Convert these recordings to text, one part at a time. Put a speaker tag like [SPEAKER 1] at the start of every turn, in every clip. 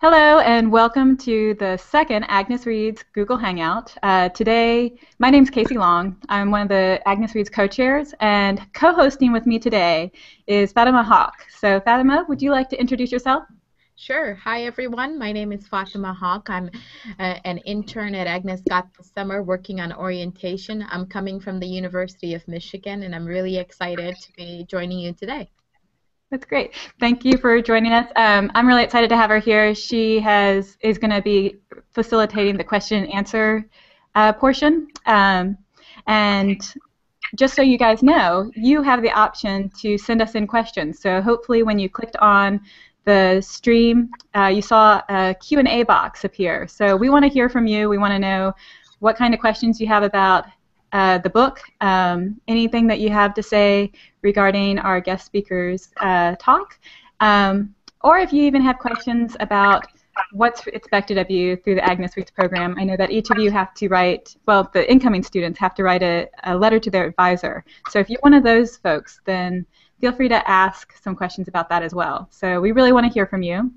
[SPEAKER 1] Hello and welcome to the second Agnes Reads Google Hangout. Today, my name's Casey Long. I'm one of the Agnes Reads co-chairs, and co-hosting with me today is Fatima Hawk. So Fatima, would you like to introduce yourself?
[SPEAKER 2] Sure. Hi, everyone. My name is Fatima Hawk. I'm an intern at Agnes Scott this summer working on orientation. I'm coming from the University of Michigan, and I'm really excited to be joining you today.
[SPEAKER 1] That's great. Thank you for joining us. I'm really excited to have her here. She is going to be facilitating the question and answer portion. And just so you guys know, you have the option to send us in questions. So hopefully when you clicked on the stream, you saw a Q&A box appear. So we want to hear from you. We want to know what kind of questions you have about the book, anything that you have to say regarding our guest speaker's talk, or if you even have questions about what's expected of you through the Agnes Reads program. I know that each of you have to write, well, the incoming students have to write a letter to their advisor. So if you're one of those folks, then feel free to ask some questions about that as well. So we really want to hear from you.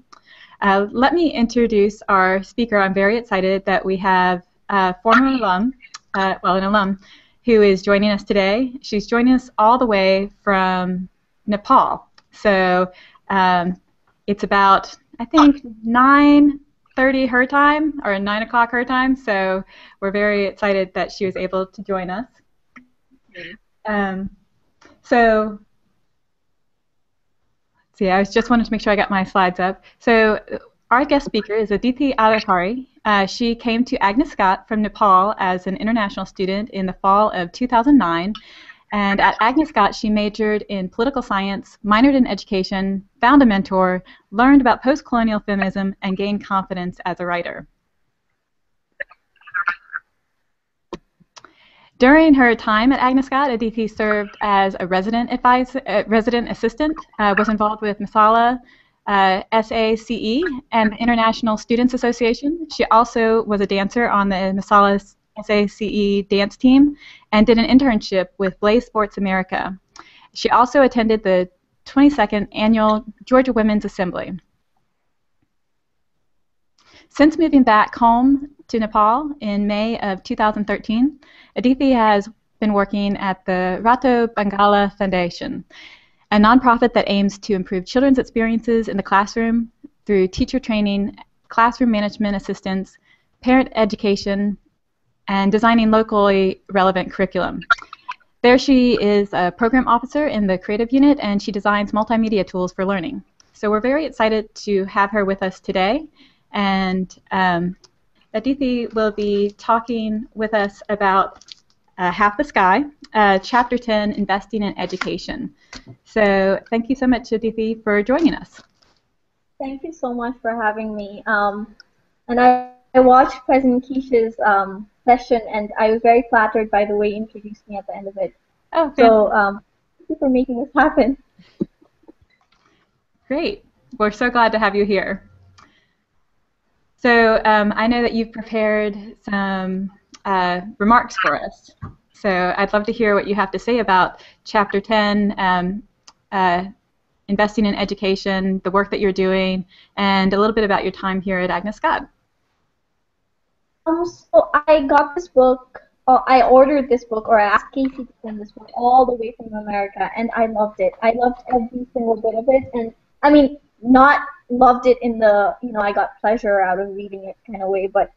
[SPEAKER 1] Let me introduce our speaker. I'm very excited that we have a former alum, an alum, who is joining us today. She's joining us all the way from Nepal. So it's about, I think, 9:30 her time, or 9 o'clock her time. So we're very excited that she was able to join us. So I just wanted to make sure I got my slides up. So our guest speaker is Aditi Adhikari. She came to Agnes Scott from Nepal as an international student in the fall of 2009. And at Agnes Scott, she majored in political science, minored in education, found a mentor, learned about post-colonial feminism, and gained confidence as a writer. During her time at Agnes Scott, Aditi served as a resident assistant, was involved with Masala, SACE, and the International Students Association. She also was a dancer on the Masala SACE dance team and did an internship with Blaze Sports America. She also attended the 22nd Annual Georgia Women's Assembly. Since moving back home to Nepal in May of 2013, Aditi has been working at the Rato Bangala Foundation, a nonprofit that aims to improve children's experiences in the classroom through teacher training, classroom management assistance, parent education, and designing locally relevant curriculum. There she is a program officer in the creative unit, and she designs multimedia tools for learning. So we're very excited to have her with us today. And Aditi will be talking with us about Half the Sky, Chapter 10, Investing in Education. So thank you so much, Aditi, for joining us.
[SPEAKER 3] Thank you so much for having me. And I watched President Keisha's session, and I was very flattered by the way you introduced me at the end of it.
[SPEAKER 1] Oh,
[SPEAKER 3] so thank you for making this happen.
[SPEAKER 1] Great. We're so glad to have you here. So I know that you've prepared some remarks for us. So I'd love to hear what you have to say about Chapter 10, investing in education, the work that you're doing, and a little bit about your time here at Agnes Scott.
[SPEAKER 3] So I got this book, I ordered this book, or I asked Casey to send this book all the way from America, and I loved it. I loved every single bit of it, and I mean, not loved it in the, I got pleasure out of reading it kind of way, but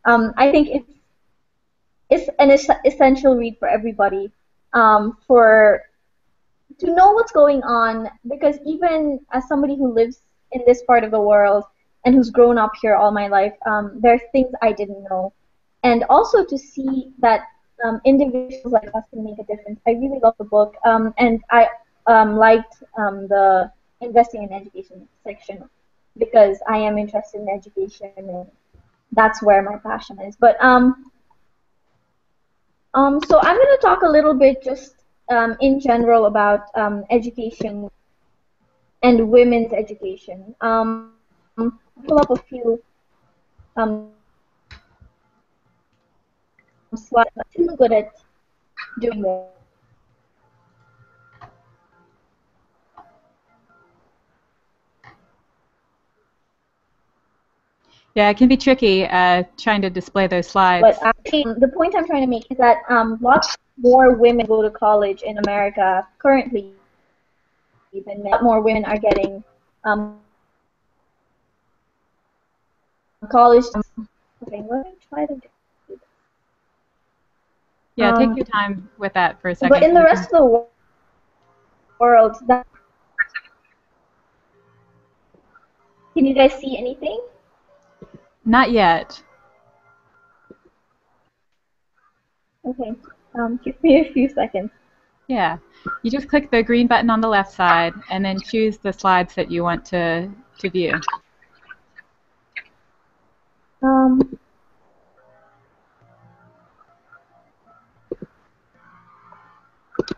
[SPEAKER 3] I think it's an essential read for everybody, to know what's going on, because even as somebody who lives in this part of the world and who's grown up here all my life, there are things I didn't know. And also to see that individuals like us can make a difference. I really love the book, and I liked the investing in education section because I am interested in education, and that's where my passion is. But so I'm going to talk a little bit just in general about education and women's education. Pull up a few slides. I'm too good at doing this.
[SPEAKER 1] Yeah, it can be tricky trying to display those slides.
[SPEAKER 3] But actually, the point I'm trying to make is that lots more women go to college in America currently than men. A lot more women are getting college. Okay, let me try to do this.
[SPEAKER 1] Yeah, take your time with that for a second.
[SPEAKER 3] But in the rest of the world, can you guys see anything?
[SPEAKER 1] Not yet.
[SPEAKER 3] Okay, give me a few seconds.
[SPEAKER 1] Yeah, you just click the green button on the left side and then choose the slides that you want to view.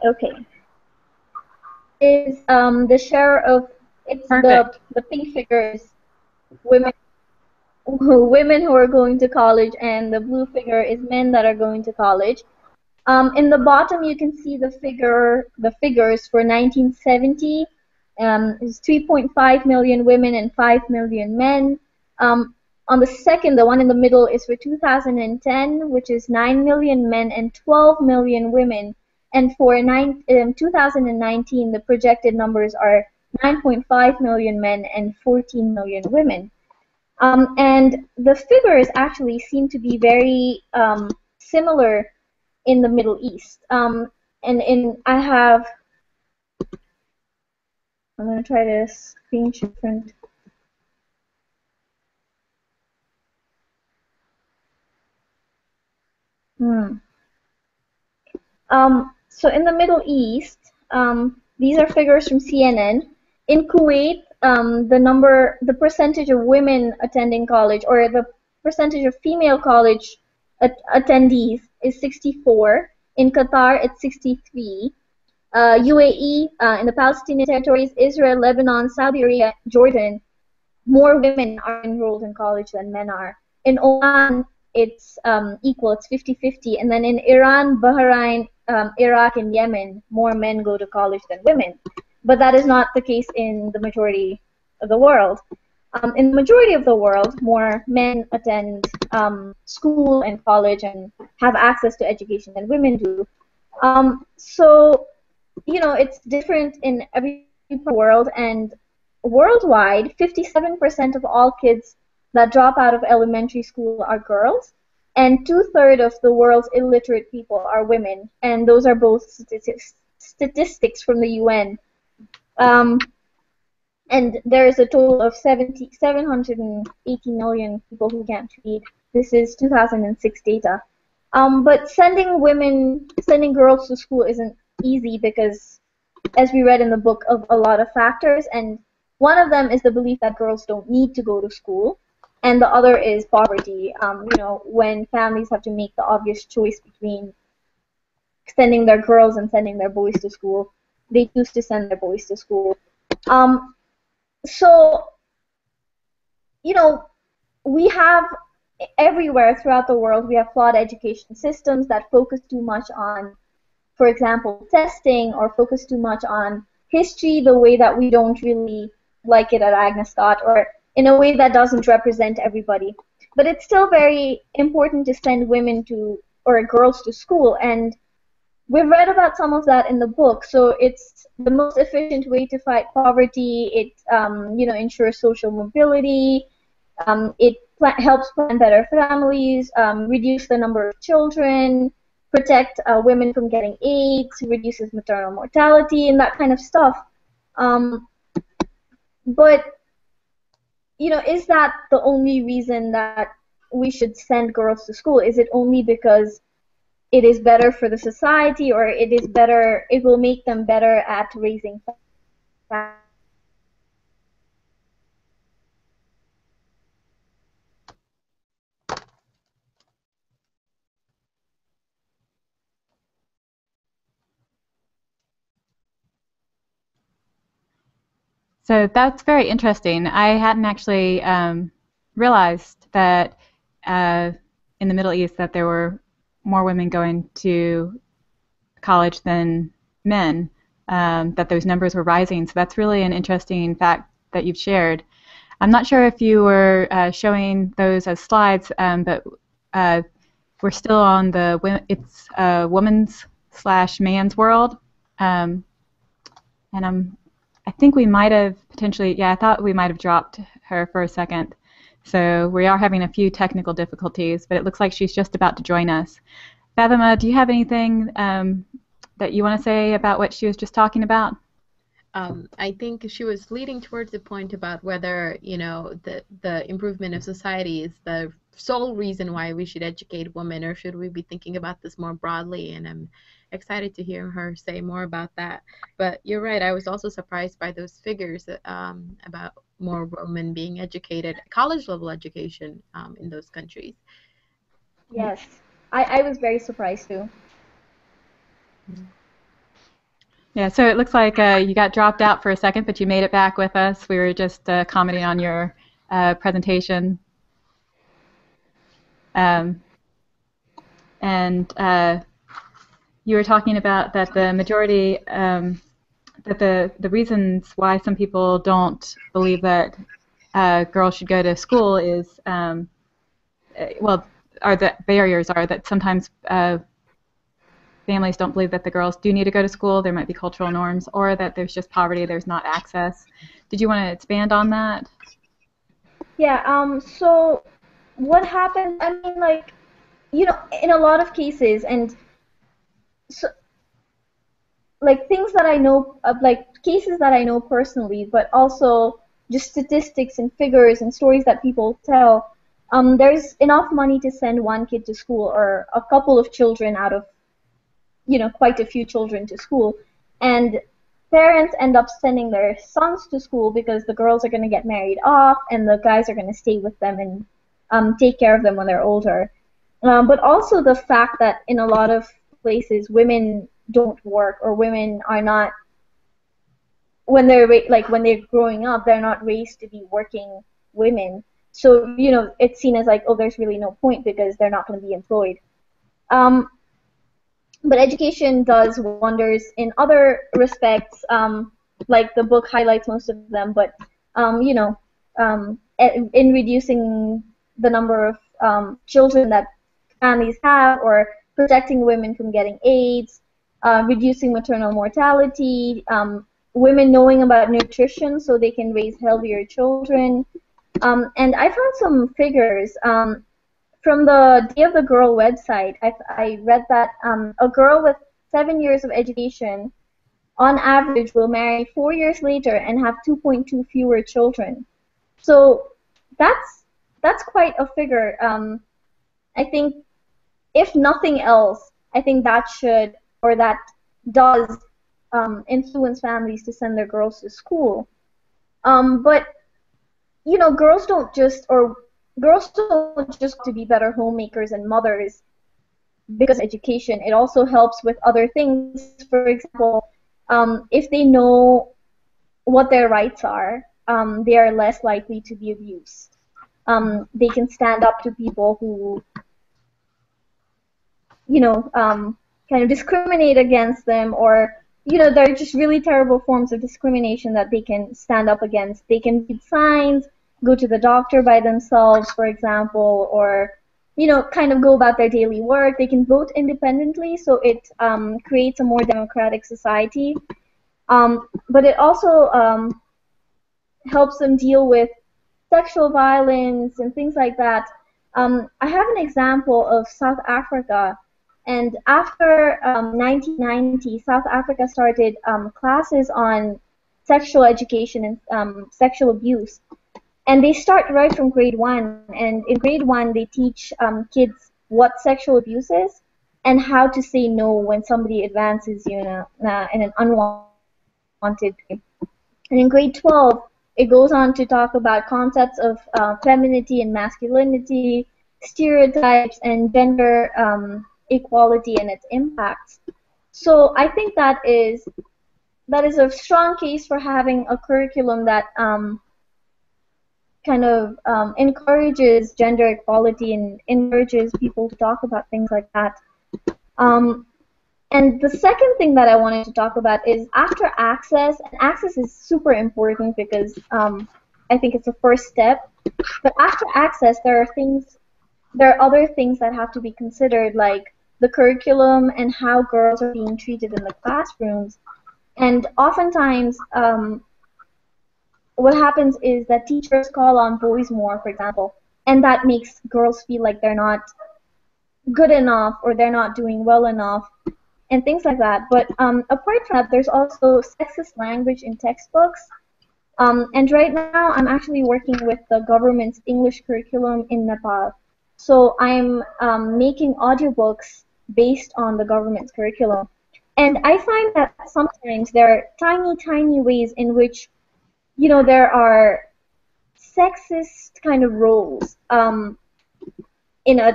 [SPEAKER 3] Okay. Is the share of the pink figures women who are going to college, and the blue figure is men that are going to college. In the bottom, you can see the figures for 1970. It's 3.5 million women and 5 million men. On the second, the one in the middle, is for 2010, which is 9 million men and 12 million women. And for 2019, the projected numbers are 9.5 million men and 14 million women. And the figures actually seem to be very similar in the Middle East. I'm going to try to screen different. So in the Middle East, these are figures from CNN. In Kuwait, the percentage of women attending college, or the percentage of female college attendees, is 64. In Qatar, it's 63. UAE, in the Palestinian territories, Israel, Lebanon, Saudi Arabia, Jordan, more women are enrolled in college than men are. In Oman, it's equal, it's 50-50. And then in Iran, Bahrain, Iraq, and Yemen, more men go to college than women. But that is not the case in the majority of the world. In the majority of the world, more men attend school and college and have access to education than women do. So, it's different in every part of the world, and worldwide, 57% of all kids that drop out of elementary school are girls, and 2/3 of the world's illiterate people are women, and those are both statistics from the UN. And there is a total of 780 million people who can't read. This is 2006 data. But sending girls to school isn't easy because, as we read in the book, of a lot of factors, and one of them is the belief that girls don't need to go to school, and the other is poverty. When families have to make the obvious choice between sending their girls and sending their boys to school, they choose to send their boys to school. So, we have everywhere throughout the world, we have flawed education systems that focus too much on, for example, testing, or focus too much on history the way that we don't really like it at Agnes Scott, or in a way that doesn't represent everybody. But it's still very important to send women or girls to school, and we've read about some of that in the book. So it's the most efficient way to fight poverty. It ensures social mobility. It helps plan better families, reduce the number of children, protect women from getting AIDS, reduces maternal mortality, and that kind of stuff. But is that the only reason that we should send girls to school? Is it only because it is better for the society, or it will make them better at raising families?
[SPEAKER 1] So that's very interesting. I hadn't actually realized that in the Middle East that there were more women going to college than men, that those numbers were rising. So that's really an interesting fact that you've shared. I'm not sure if you were showing those as slides, but we're still on it's woman's / man's world. And I think we might have potentially, yeah, I thought we might have dropped her for a second. So we are having a few technical difficulties, but it looks like she's just about to join us. Fatima, do you have anything that you want to say about what she was just talking about?
[SPEAKER 2] I think she was leading towards the point about whether, you know, the improvement of society is the sole reason why we should educate women, or should we be thinking about this more broadly? And I'm excited to hear her say more about that. But you're right, I was also surprised by those figures about more women being educated, college level education in those countries.
[SPEAKER 3] Yes, I was very surprised too.
[SPEAKER 1] Yeah, so it looks like you got dropped out for a second, but you made it back with us. We were just commenting on your presentation. And you were talking about that the majority, that the reasons why some people don't believe that girls should go to school is, well, the barriers are that sometimes families don't believe that the girls do need to go to school. There might be cultural norms, or that there's just poverty, there's not access. Did you want to expand on that?
[SPEAKER 3] Yeah, so what happens, I mean, like, you know, in a lot of cases, and so, like, things that I know, like, cases that I know personally, but also just statistics and figures and stories that people tell, there's enough money to send one kid to school, or a couple of children out of, you know, quite a few children to school, and parents end up sending their sons to school because the girls are going to get married off and the guys are going to stay with them and take care of them when they're older. But also the fact that in a lot of places women don't work, or women are not, when they're when they're growing up, they're not raised to be working women. So, you know, it's seen as like, oh, there's really no point because they're not going to be employed. But education does wonders in other respects, like the book highlights most of them, but you know, in reducing the number of children that families have, or protecting women from getting AIDS, reducing maternal mortality, women knowing about nutrition so they can raise healthier children. And I found some figures. From the Day of the Girl website, I read that a girl with 7 years of education, on average, will marry 4 years later and have 2.2 fewer children. So that's quite a figure. I think, if nothing else, I think that should, or that does, influence families to send their girls to school. But you know, girls don't just to be better homemakers and mothers because of education. It also helps with other things. For example, if they know what their rights are, they are less likely to be abused. They can stand up to people who, you know, kind of discriminate against them, or, you know, there are just really terrible forms of discrimination that they can stand up against. They can read signs, go to the doctor by themselves, for example, or, you know, kind of go about their daily work. They can vote independently, so it creates a more democratic society. But it also helps them deal with sexual violence and things like that. I have an example of South Africa. And after 1990, South Africa started classes on sexual education and sexual abuse. And they start right from grade 1. And in grade 1, they teach kids what sexual abuse is and how to say no when somebody advances you in an unwanted way. And in grade 12, it goes on to talk about concepts of femininity and masculinity, stereotypes, and gender equality and its impacts. So I think that is a strong case for having a curriculum that kind of encourages gender equality and encourages people to talk about things like that. And the second thing that I wanted to talk about is after access, and access is super important because I think it's a first step. But after access, there are other things that have to be considered, like the curriculum and how girls are being treated in the classrooms. And oftentimes, what happens is that teachers call on boys more, for example, and that makes girls feel like they're not good enough or they're not doing well enough and things like that. But apart from that, there's also sexist language in textbooks. And right now, I'm actually working with the government's English curriculum in Nepal. So I'm making audiobooks based on the government's curriculum. And I find that sometimes there are tiny, tiny ways in which, there are sexist kind of roles in a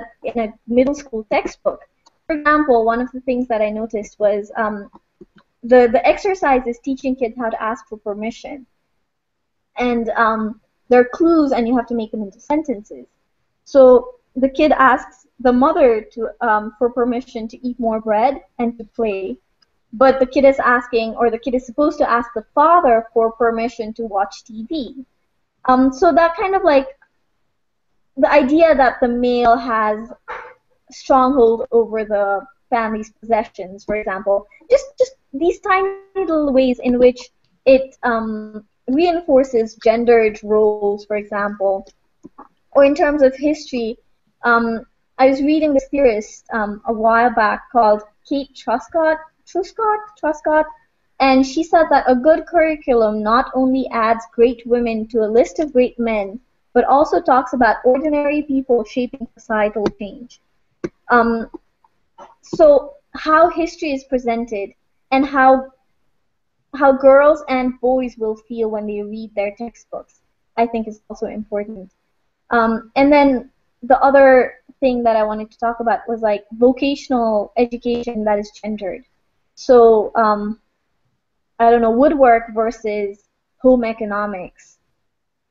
[SPEAKER 3] middle school textbook. For example, one of the things that I noticed was the exercise is teaching kids how to ask for permission. And there are clues, and you have to make them into sentences. So the kid asks the mother for permission to eat more bread and to play, but the kid is supposed to ask the father for permission to watch TV. So that kind of like the idea that the male has stronghold over the family's possessions, for example, just these tiny little ways in which it reinforces gendered roles, for example. Or in terms of history, I was reading this theorist a while back called Kate Truscott, and she said that a good curriculum not only adds great women to a list of great men, but also talks about ordinary people shaping societal change. So how history is presented and how girls and boys will feel when they read their textbooks, I think is also important. And then the other thing that I wanted to talk about was like vocational education that is gendered. So I don't know, woodwork versus home economics.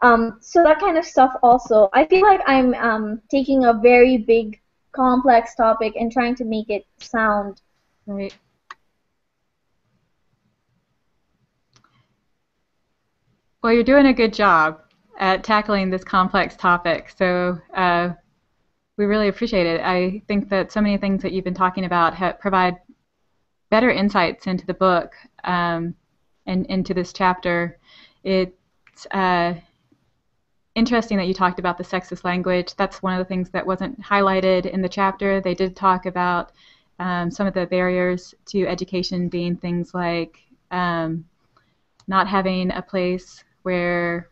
[SPEAKER 3] So that kind of stuff also. I feel like I'm taking a very big, complex topic and trying to make it sound.
[SPEAKER 1] Right. Well, you're doing a good job at tackling this complex topic, so we really appreciate it. I think that so many things that you've been talking about provide better insights into the book and into this chapter. It's interesting that you talked about the sexist language. That's one of the things that wasn't highlighted in the chapter. They did talk about some of the barriers to education being things like not having a place where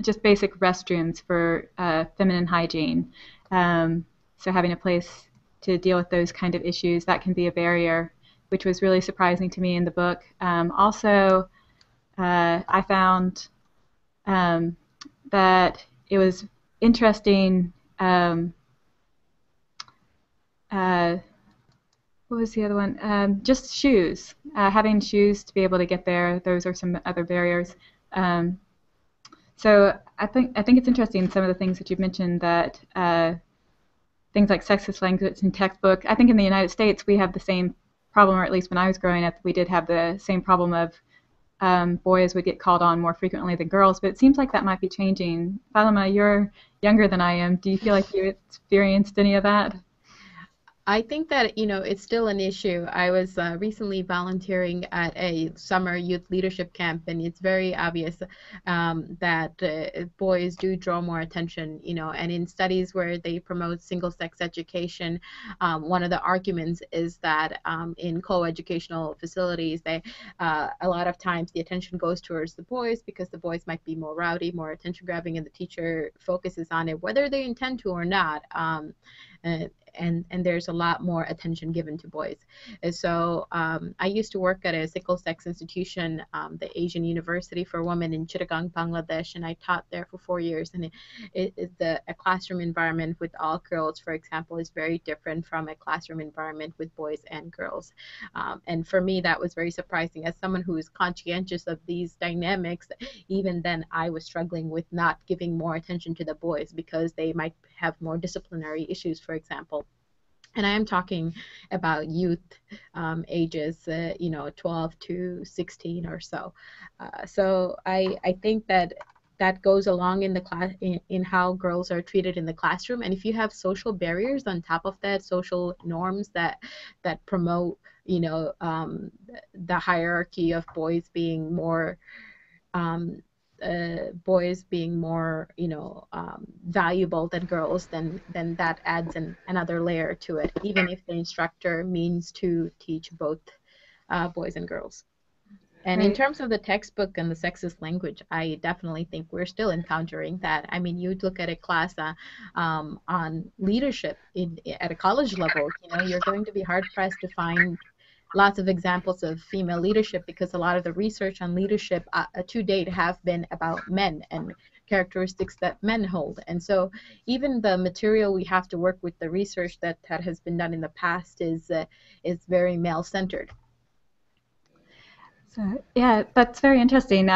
[SPEAKER 1] just basic restrooms for feminine hygiene. So having a place to deal with those kind of issues, that can be a barrier, which was really surprising to me in the book. Also, I found that it was interesting. What was the other one? Just shoes. Having shoes to be able to get there. Those are some other barriers. So I think it's interesting some of the things that you've mentioned, that things like sexist language in textbooks. I think in the United States we have the same problem, or at least when I was growing up, we did have the same problem of boys would get called on more frequently than girls, but it seems like that might be changing. Fatima, you're younger than I am. Do you feel like you experienced any of that?
[SPEAKER 2] I think that, it's still an issue. I was recently volunteering at a summer youth leadership camp, and it's very obvious that boys do draw more attention, and in studies where they promote single-sex education, one of the arguments is that in co-educational facilities, a lot of times the attention goes towards the boys because the boys might be more rowdy, more attention-grabbing, and the teacher focuses on it, whether they intend to or not. And there's a lot more attention given to boys. And so I used to work at a single-sex institution, the Asian University for Women in Chittagong, Bangladesh, and I taught there for 4 years. And a classroom environment with all girls, for example, is very different from a classroom environment with boys and girls. And for me, that was very surprising. As someone who is conscientious of these dynamics, even then I was struggling with not giving more attention to the boys because they might have more disciplinary issues, for example. And I am talking about youth ages, 12 to 16 or so. So I think that that goes along in the class in how girls are treated in the classroom. And if you have social barriers on top of that, social norms that promote, you know, the hierarchy of boys being more um, you know, valuable than girls, then that adds another layer to it, even if the instructor means to teach both boys and girls. And in
[SPEAKER 1] Right.
[SPEAKER 2] terms of the textbook and the sexist language, I definitely think we're still encountering that. I mean, you'd look at a class on leadership at a college level, you know, you're going to be hard pressed to find lots of examples of female leadership, because a lot of the research on leadership to date have been about men and characteristics that men hold. And so even the material we have to work with, the research that has been done in the past is very male centered.
[SPEAKER 1] So, yeah, that's very interesting.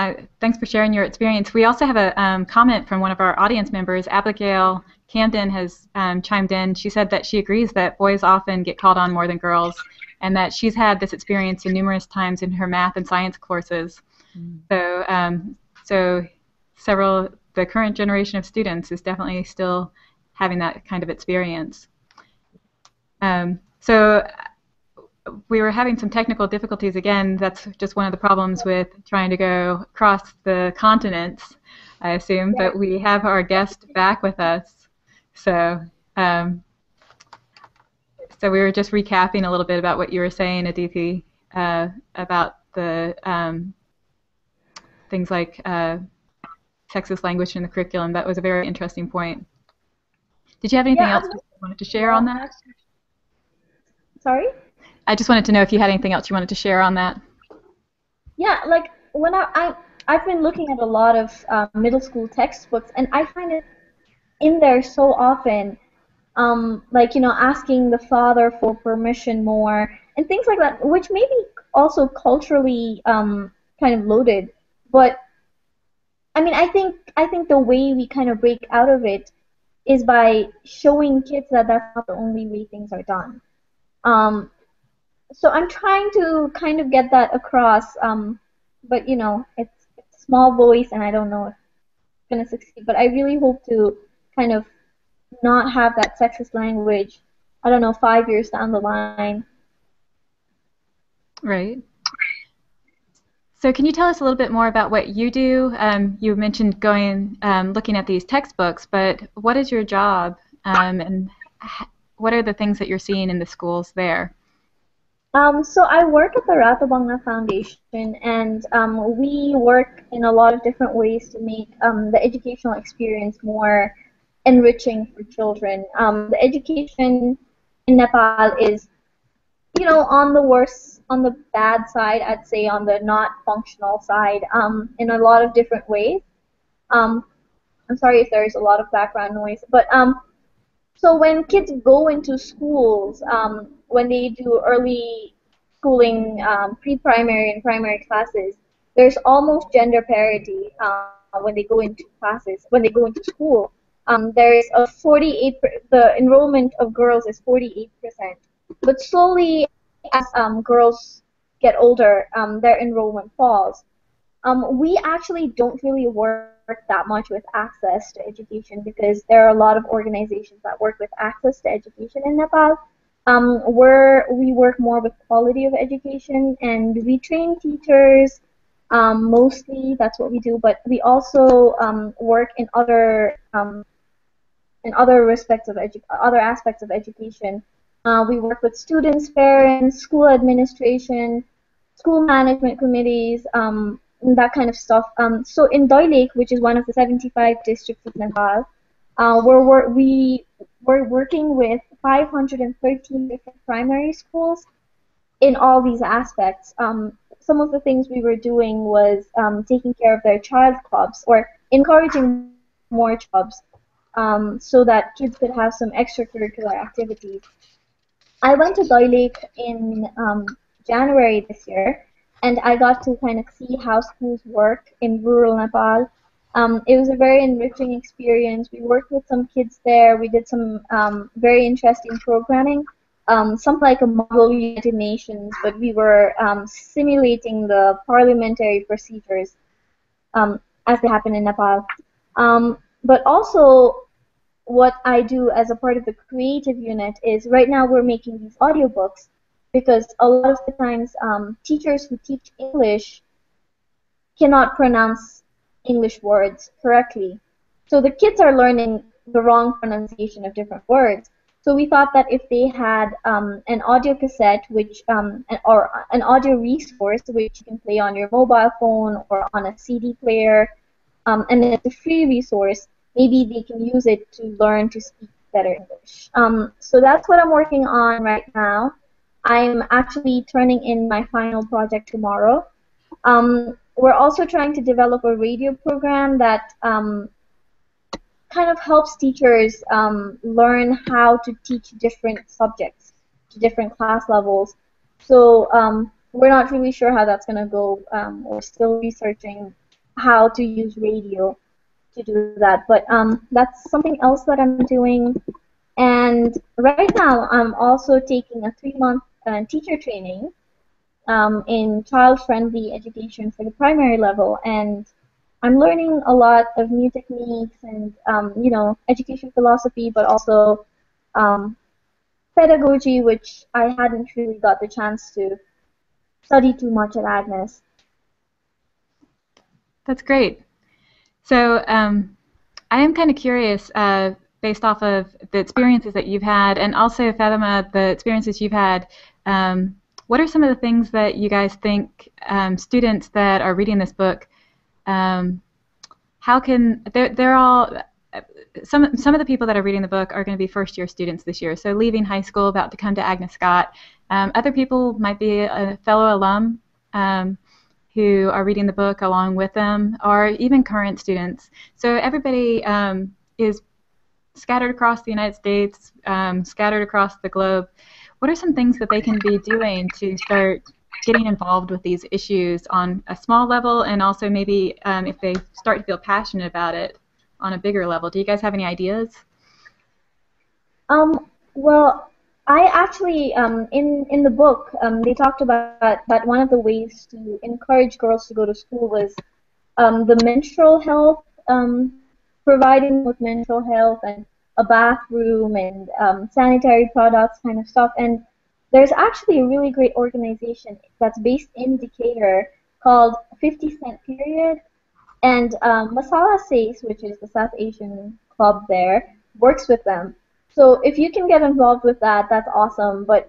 [SPEAKER 1] Thanks for sharing your experience. We also have a comment from one of our audience members. Abigail Camden has chimed in. She said that she agrees that boys often get called on more than girls, and that she's had this experience in numerous times in her math and science courses. So the current generation of students is definitely still having that kind of experience. So we were having some technical difficulties again. That's just one of the problems with trying to go across the continents, I assume. But we have our guest back with us. So we were just recapping a little bit about what you were saying, Aditi, about the things like sexist language in the curriculum. That was a very interesting point. Did you have anything else you wanted to share on that?
[SPEAKER 3] Sorry?
[SPEAKER 1] I just wanted to know if you had anything else you wanted to share on that.
[SPEAKER 3] Yeah, like when I've been looking at a lot of middle school textbooks, and I find it in there so often, like, you know, asking the father for permission more and things like that, which may be also culturally kind of loaded. But I mean, I think the way we kind of break out of it is by showing kids that that's not the only way things are done. So I'm trying to kind of get that across, but you know, it's small voice, and I don't know if it's gonna succeed. But I really hope to kind of not have that sexist language, I don't know, 5 years down the line.
[SPEAKER 1] Right. So can you tell us a little bit more about what you do? You mentioned going looking at these textbooks, but what is your job, and what are the things that you're seeing in the schools there?
[SPEAKER 3] So I work at the Rato Bangala Foundation, and we work in a lot of different ways to make the educational experience more enriching for children. The education in Nepal is, you know, on the bad side, I'd say, on the not functional side, in a lot of different ways. I'm sorry if there's a lot of background noise, but so when kids go into schools, when they do early schooling, pre-primary and primary classes, there's almost gender parity when they go into classes. When they go into school, there's a 48. The enrollment of girls is 48%, but slowly as girls get older, their enrollment falls. We actually don't really work that much with access to education, because there are a lot of organizations that work with access to education in Nepal. We work more with quality of education, and we train teachers. Mostly, that's what we do. But we also work in other other aspects of education. We work with students, parents, school administration, school management committees, that kind of stuff. So in Doi Lake, which is one of the 75 districts of Nepal, we're working with 513 different primary schools in all these aspects. Some of the things we were doing was taking care of their child clubs, or encouraging more clubs, so that kids could have some extracurricular activities. I went to Doi Lake in January this year, and I got to kind of see how schools work in rural Nepal. It was a very enriching experience. We worked with some kids there. We did some very interesting programming, something like a model United Nations, but we were simulating the parliamentary procedures. as they happen in Nepal. But also, what I do as a part of the creative unit is right now we're making these audiobooks because a lot of the times teachers who teach English cannot pronounce English words correctly. So the kids are learning the wrong pronunciation of different words. So we thought that if they had an audio cassette, or an audio resource which you can play on your mobile phone or on a CD player, and it's a free resource, maybe they can use it to learn to speak better English. So that's what I'm working on right now. I'm actually turning in my final project tomorrow. We're also trying to develop a radio program that kind of helps teachers learn how to teach different subjects to different class levels. So we're not really sure how that's going to go. We're still researching how to use radio to do that. But that's something else that I'm doing. And right now, I'm also taking a 3-month teacher training in child-friendly education for the primary level, and I'm learning a lot of new techniques and education philosophy, but also um, pedagogy, which I hadn't really got the chance to study too much at Agnes.
[SPEAKER 1] That's great. So I am kind of curious, based off of the experiences that you've had, and also Fatima, the experiences you've had. What are some of the things that you guys think students that are reading this book, how can they're all some of the people that are reading the book are going to be first-year students this year, so leaving high school, about to come to Agnes Scott. Other people might be a fellow alum who are reading the book along with them, or even current students. So everybody is scattered across the United States, scattered across the globe. What are some things that they can be doing to start getting involved with these issues on a small level, and also maybe if they start to feel passionate about it on a bigger level? Do you guys have any ideas?
[SPEAKER 3] Well, I actually in the book they talked about that one of the ways to encourage girls to go to school was the menstrual health, providing with menstrual health and a bathroom and sanitary products kind of stuff. And there's actually a really great organization that's based in Decatur called 50 Cent Period. And Masala Says, which is the South Asian club there, works with them. So if you can get involved with that, that's awesome. But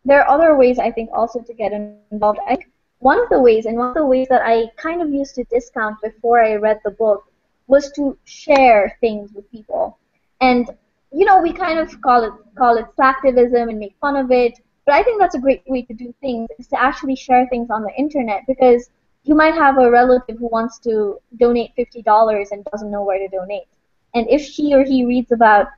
[SPEAKER 3] there are other ways I think also to get involved. I think one of the ways that I kind of used to discount before I read the book was to share things with people. And we kind of call it slacktivism and make fun of it. But I think that's a great way to do things, is to actually share things on the internet, because you might have a relative who wants to donate $50 and doesn't know where to donate. And if she or he reads about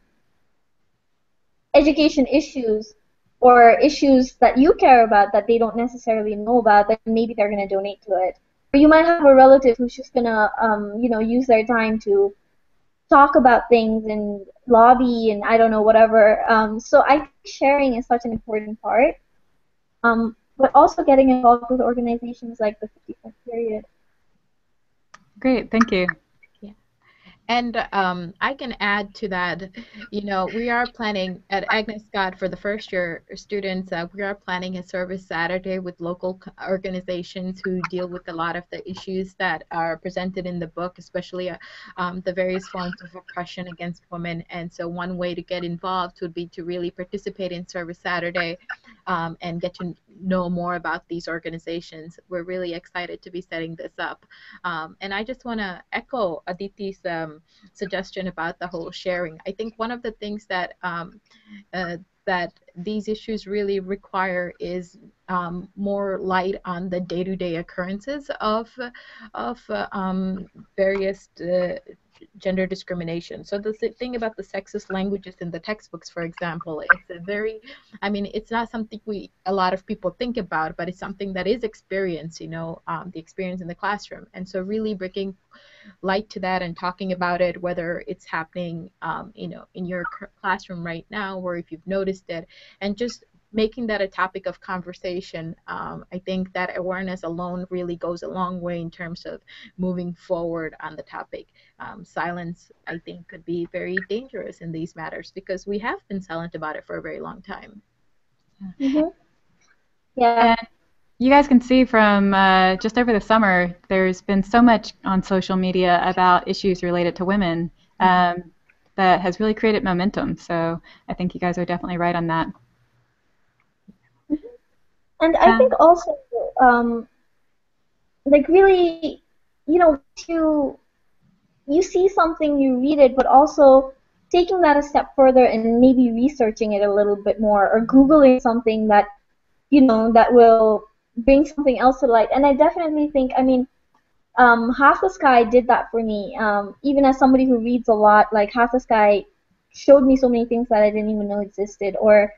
[SPEAKER 3] education issues or issues that you care about that they don't necessarily know about, then maybe they're going to donate to it. Or you might have a relative who's just going to, use their time to talk about things and lobby and I don't know, whatever. So I think sharing is such an important part. But also getting involved with organizations like the 50th Period.
[SPEAKER 1] Great, thank you.
[SPEAKER 2] And I can add to that, we are planning at Agnes Scott for the first year students, we are planning a service Saturday with local organizations who deal with a lot of the issues that are presented in the book, especially the various forms of oppression against women. And so one way to get involved would be to really participate in Service Saturday and get to know more about these organizations. We're really excited to be setting this up. And I just want to echo Aditi's suggestion about the whole sharing. I think one of the things that that these issues really require is more light on the day-to-day occurrences of various gender discrimination. So the thing about the sexist languages in the textbooks, for example, it's a very, it's not something a lot of people think about, but it's something that is experienced, the experience in the classroom. And so really bringing light to that and talking about it, whether it's happening, in your classroom right now, or if you've noticed it, and just making that a topic of conversation, I think that awareness alone really goes a long way in terms of moving forward on the topic. Silence, I think, could be very dangerous in these matters because we have been silent about it for a very long time.
[SPEAKER 3] Mm-hmm. Yeah.
[SPEAKER 1] And you guys can see from just over the summer, there's been so much on social media about issues related to women that has really created momentum. So I think you guys are definitely right on that.
[SPEAKER 3] And I think also, like really, you see something, you read it, but also taking that a step further and maybe researching it a little bit more or Googling something that, that will bring something else to light. And I definitely think, I mean, Half the Sky did that for me. Even as somebody who reads a lot, like Half the Sky showed me so many things that I didn't even know existed or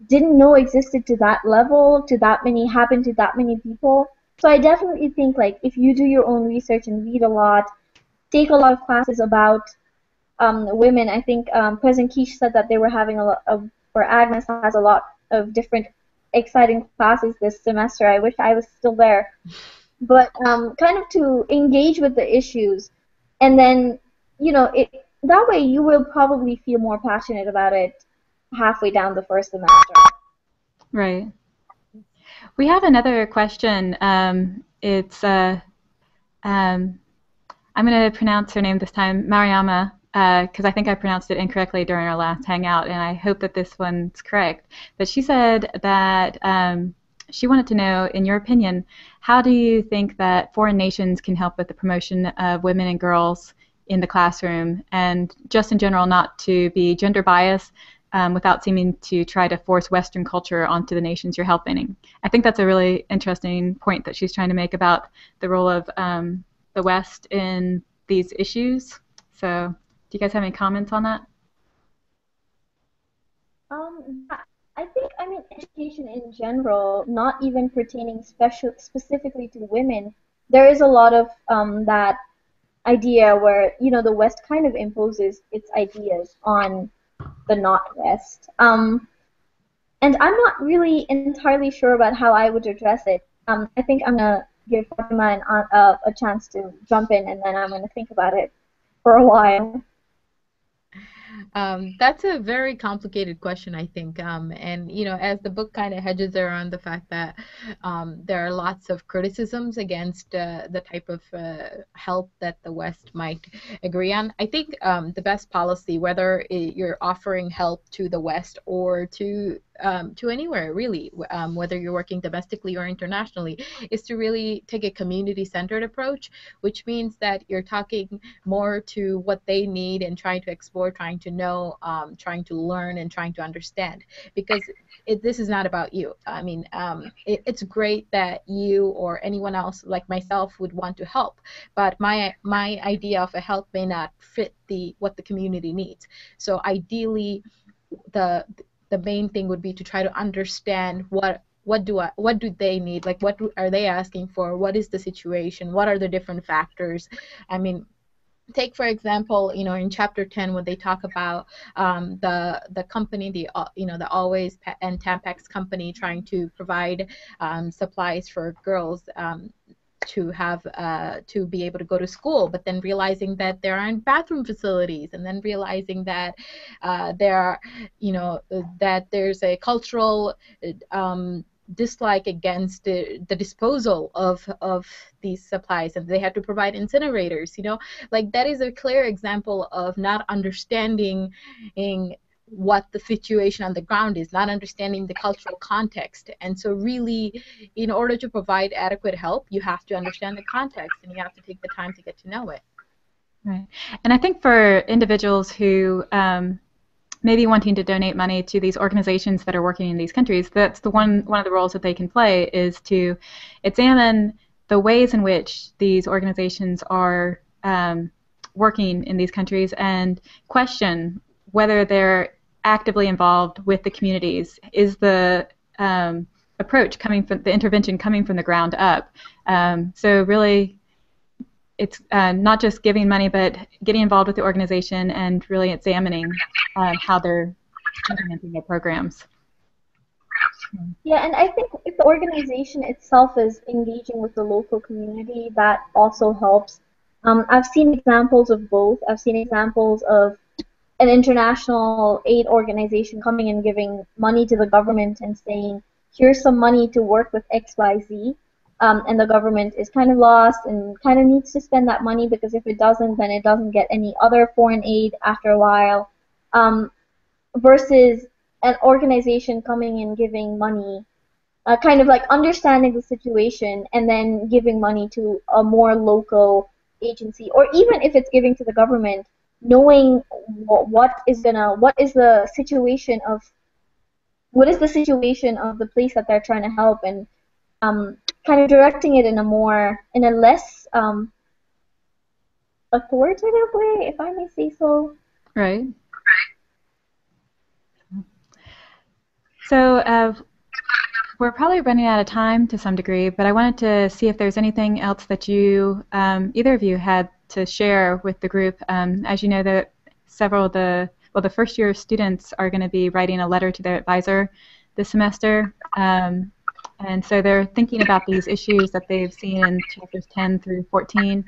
[SPEAKER 3] didn't know existed to that level, to that many, happened to that many people. So I definitely think like if you do your own research and read a lot, take a lot of classes about women. I think President Keish said that they were having a lot of, or Agnes has a lot of different exciting classes this semester. I wish I was still there. But kind of to engage with the issues, and then, that way you will probably feel more passionate about it halfway down the first semester.
[SPEAKER 1] Right. We have another question. It's I'm going to pronounce her name this time, Mariama, because I think I pronounced it incorrectly during our last hangout, and I hope that this one's correct. But she said that she wanted to know, in your opinion, how do you think that foreign nations can help with the promotion of women and girls in the classroom, and just in general not to be gender biased without seeming to try to force Western culture onto the nations you're helping? I think that's a really interesting point that she's trying to make about the role of the West in these issues. So, do you guys have any comments on that?
[SPEAKER 3] I think, I mean, education in general, not even pertaining specifically to women, there is a lot of that idea where, the West kind of imposes its ideas on the not West. And I'm not really entirely sure about how I would address it. I think I'm going to give Fatima a chance to jump in, and then I'm going to think about it for a while.
[SPEAKER 2] That's a very complicated question, I think. And, as the book kind of hedges around the fact that there are lots of criticisms against the type of help that the West might agree on, I think the best policy, whether you're offering help to the West or to anywhere, really, whether you're working domestically or internationally, is to really take a community-centered approach, which means that you're talking more to what they need and trying to explore, trying to know, trying to learn, and trying to understand. Because this is not about you. I mean, it's great that you or anyone else like myself would want to help, but my idea of a help may not fit what the community needs. So ideally, the main thing would be to try to understand what do they need, like what are they asking for, what is the situation, what are the different factors. I mean, take for example, in chapter 10 when they talk about the company, the Always and Tampax company trying to provide supplies for girls to be able to go to school, but then realizing that there aren't bathroom facilities, and then realizing that that there's a cultural dislike against the disposal of these supplies, and they had to provide incinerators. Like that is a clear example of not understanding what the situation on the ground is, not understanding the cultural context. And so really, in order to provide adequate help, you have to understand the context, and you have to take the time to get to know it.
[SPEAKER 1] Right. And I think for individuals who may be wanting to donate money to these organizations that are working in these countries, that's one of the roles that they can play, is to examine the ways in which these organizations are working in these countries and question whether they're actively involved with the communities. Is the approach coming from the intervention coming from the ground up? So really, it's not just giving money, but getting involved with the organization and really examining how they're implementing their programs.
[SPEAKER 3] Yeah, and I think if the organization itself is engaging with the local community, that also helps. I've seen examples of both. I've seen examples of an international aid organization coming and giving money to the government and saying, here's some money to work with XYZ. And the government is kind of lost and kind of needs to spend that money because if it doesn't, then it doesn't get any other foreign aid after a while. Um, versus an organization coming and giving money, kind of like understanding the situation and then giving money to a more local agency, or even if it's giving to the government, knowing what is the situation of the place that they're trying to help, and kind of directing it in a less authoritative way, if I may say so.
[SPEAKER 1] Right. So we're probably running out of time to some degree, but I wanted to see if there's anything else that you, either of you, had to share with the group. As you know, that several of the first year students are going to be writing a letter to their advisor this semester. And so they're thinking about these issues that they've seen in chapters 10 through 14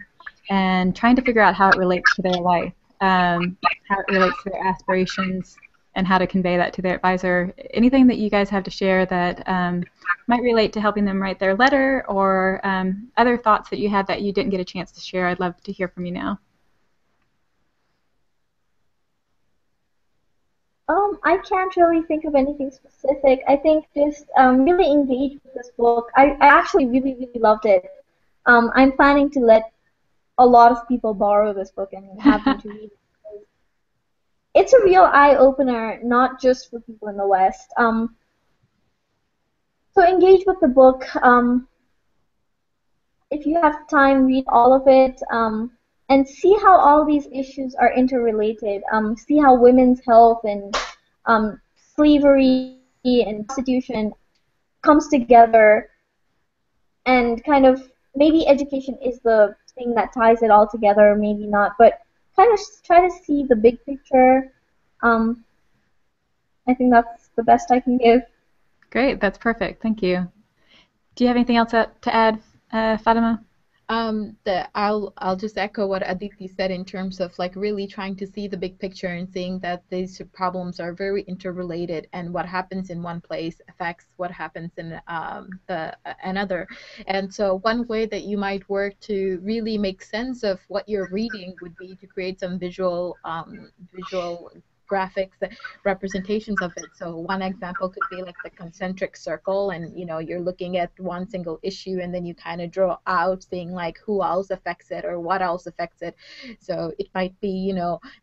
[SPEAKER 1] and trying to figure out how it relates to their life, how it relates to their aspirations, and how to convey that to their advisor. Anything that you guys have to share that might relate to helping them write their letter, or other thoughts that you had that you didn't get a chance to share, I'd love to hear from you now.
[SPEAKER 3] I can't really think of anything specific. I think just really engage with this book. I actually really, really loved it. I'm planning to let a lot of people borrow this book and have them to read it. It's a real eye-opener, not just for people in the West. So engage with the book. If you have time, read all of it, and see how all these issues are interrelated. See how women's health and slavery and prostitution comes together, and kind of maybe education is the thing that ties it all together, maybe not, but kind of try to see the big picture. I think that's the best I can give.
[SPEAKER 1] Great, that's perfect. Thank you. Do you have anything else to add, Fatima?
[SPEAKER 2] I'll just echo what Aditi said in terms of like really trying to see the big picture and seeing that these problems are very interrelated, and what happens in one place affects what happens in another. And so one way that you might work to really make sense of what you're reading would be to create some visual graphics representations of it. So one example could be like the concentric circle, and you're looking at one single issue and then you kind of draw out seeing like who else affects it or what else affects it. So it might be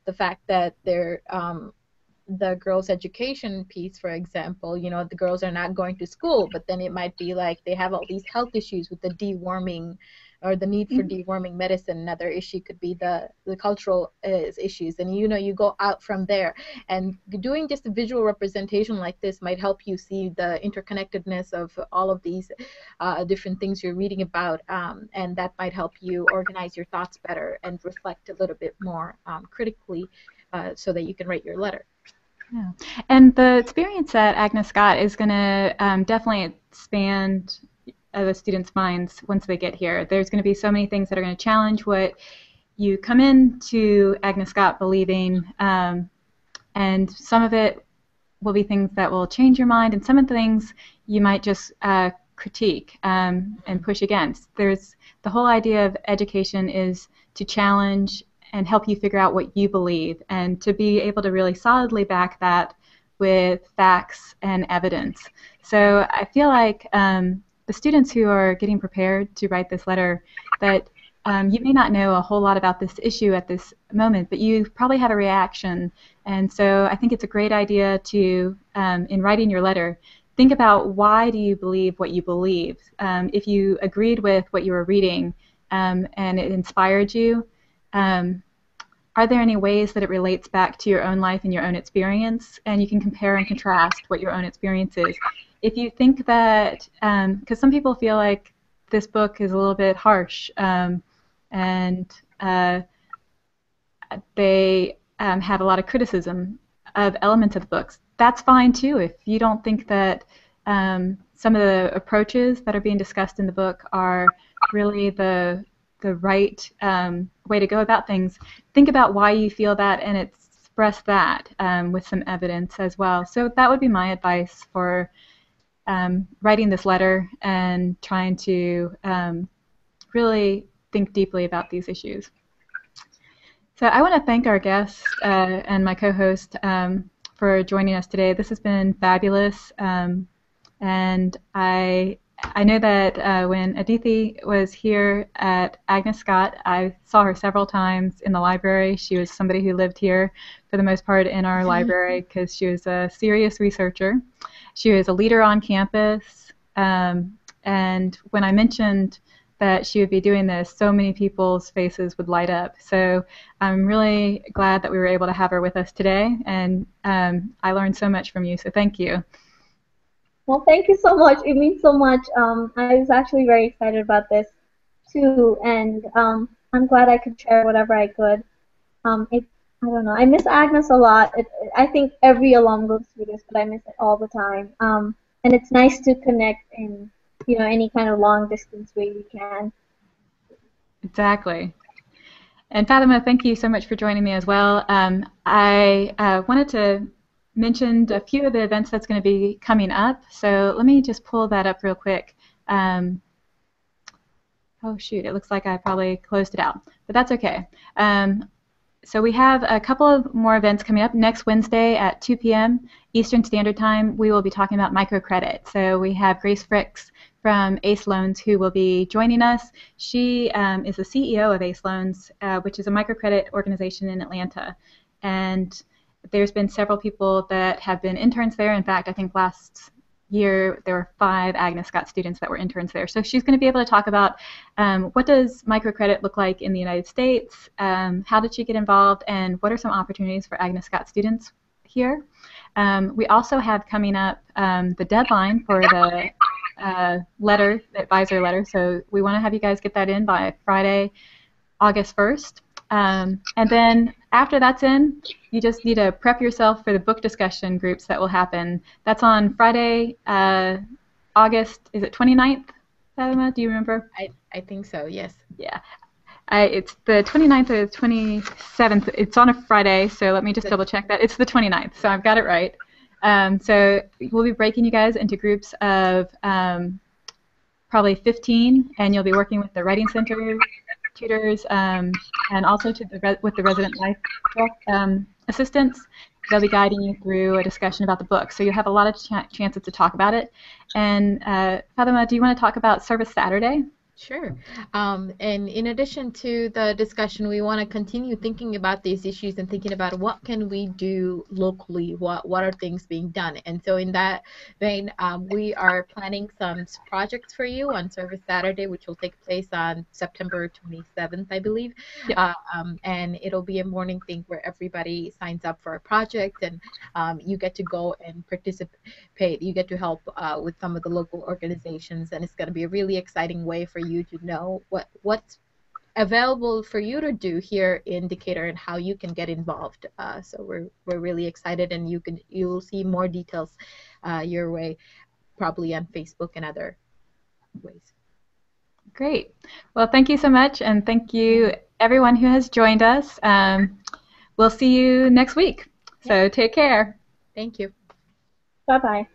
[SPEAKER 2] the fact that they're the girls' education piece, for example, the girls are not going to school, but then it might be like they have all these health issues with the deworming or the need for deworming medicine. Another issue could be the cultural issues, and you go out from there. And doing just a visual representation like this might help you see the interconnectedness of all of these different things you're reading about, and that might help you organize your thoughts better and reflect a little bit more critically, so that you can write your letter.
[SPEAKER 1] Yeah, and the experience at Agnes Scott is going to definitely expand the students' minds once they get here. There's going to be so many things that are going to challenge what you come into Agnes Scott believing, and some of it will be things that will change your mind, and some of the things you might just critique and push against. There's the whole idea of education is to challenge and help you figure out what you believe, and to be able to really solidly back that with facts and evidence. So I feel like the students who are getting prepared to write this letter, that you may not know a whole lot about this issue at this moment, but you probably have a reaction. And so I think it's a great idea to, in writing your letter, think about why do you believe what you believe. If you agreed with what you were reading and it inspired you, are there any ways that it relates back to your own life and your own experience? And you can compare and contrast what your own experience is. If you think that, because some people feel like this book is a little bit harsh, and they have a lot of criticism of elements of the books, that's fine too. If you don't think that some of the approaches that are being discussed in the book are really the right way to go about things. Think about why you feel that and express that with some evidence as well. So that would be my advice for writing this letter and trying to really think deeply about these issues. So I want to thank our guest and my co-host for joining us today. This has been fabulous, and I know that when Aditi was here at Agnes Scott, I saw her several times in the library. She was somebody who lived here for the most part in our library because she was a serious researcher. She was a leader on campus, and when I mentioned that she would be doing this, so many people's faces would light up. So I'm really glad that we were able to have her with us today, and I learned so much from you, so thank you.
[SPEAKER 3] Well, thank you so much. It means so much. I was actually very excited about this too, and I'm glad I could share whatever I could. I don't know. I miss Agnes a lot. I think every alum goes through this, but I miss it all the time. And it's nice to connect in any kind of long distance way we can.
[SPEAKER 1] Exactly. And Fatima, thank you so much for joining me as well. I wanted to mention a few of the events that's going to be coming up. So let me just pull that up real quick. Oh shoot, it looks like I probably closed it out, but that's okay. So we have a couple of more events coming up. Next Wednesday at 2 p.m. Eastern Standard Time, we will be talking about microcredit. So we have Grace Fricks from ACE Loans who will be joining us. She is the CEO of ACE Loans, which is a microcredit organization in Atlanta. And there's been several people that have been interns there. In fact, I think last year there were 5 Agnes Scott students that were interns there. So she's going to be able to talk about what does microcredit look like in the United States, how did she get involved, and what are some opportunities for Agnes Scott students here. We also have coming up the deadline for the letter, the advisor letter. So we want to have you guys get that in by Friday, August 1st. And then after that's in, you just need to prep yourself for the book discussion groups that will happen. That's on Friday, August, is it 29th, Fatima? Do you remember?
[SPEAKER 2] I think so, yes.
[SPEAKER 1] Yeah. It's the 29th or the 27th. It's on a Friday, so let me just double check that. It's the 29th, so I've got it right. So we'll be breaking you guys into groups of probably 15, and you'll be working with the Writing Center tutors and also with the resident life assistants. They'll be guiding you through a discussion about the book. So you'll have a lot of chances to talk about it. And Fatima, do you want to talk about Service Saturday?
[SPEAKER 2] Sure. And in addition to the discussion, we want to continue thinking about these issues and thinking about what can we do locally, what are things being done. And so in that vein, we are planning some projects for you on Service Saturday, which will take place on September 27th, I believe. Yep. And it'll be a morning thing where everybody signs up for a project, and you get to go and participate. You get to help with some of the local organizations, and it's going to be a really exciting way for you to know what's available for you to do here in Decatur and how you can get involved. So we're really excited, and you'll see more details your way, probably on Facebook and other ways.
[SPEAKER 1] Great. Well, thank you so much, and thank you everyone who has joined us. We'll see you next week. So take care.
[SPEAKER 2] Thank you.
[SPEAKER 3] Bye-bye.